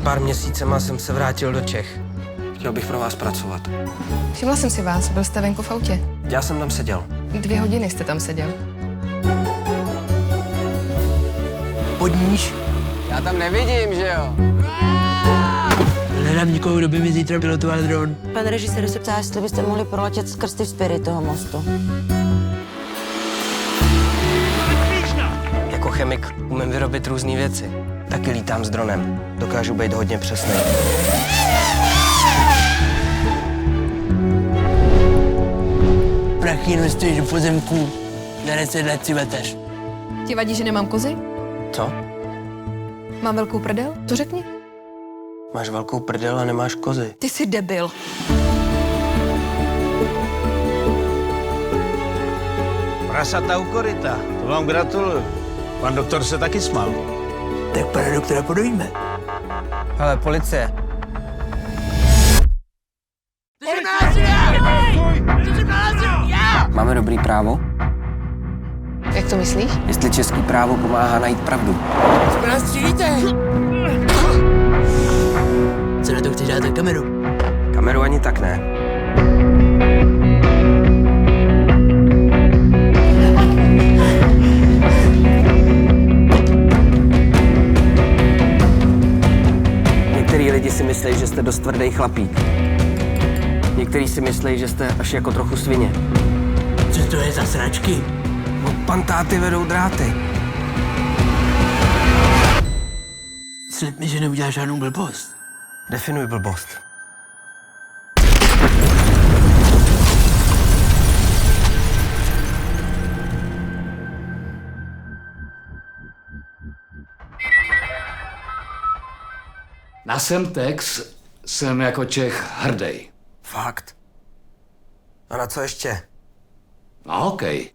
pár měsícema jsem se vrátil do Čech. Chtěl bych pro vás pracovat. Všimla jsem si vás, byl jste venku v autě. Já jsem tam seděl. 2 hodiny jste tam seděl. Podníš? Já tam nevidím, že jo? Hledám někoho, kdo by mi zítra pilotoval dron. Pan režisér se ptá, jestli byste mohli proletět skrz ty vzpěry toho mostu. Jako chemik umím vyrobit různé věci. Taky lítám s dronem. Dokážu být hodně přesný. Prachy investuješ do pozemků. Na 10 let si vetaš. Ti vadí, že nemám kozy? Co? Mám velkou prdel? To řekni. Máš velkou prdel a nemáš kozy. Ty jsi debil. Prasata u koryta, to vám gratuluju. Pan doktor se taky smál. Tak pana doktora podojíme. Hele, policie. Máme dobrý právo? Jak to myslíš? Jestli český právo pomáhá najít pravdu. Co nás střílíte? Co na to chceš dát kameru? Kameru ani tak ne. Některý lidi si myslí, že jste dost tvrdý chlapík. Některý si myslí, že jste až jako trochu svině. Co to je za sračky? Od pantáty vedou dráty. Slib mi, že neuděláš žádnou blbost. Definuj blbost. Na Semtex jsem jako Čech hrdý. Fakt. A na co ještě? Na hokej.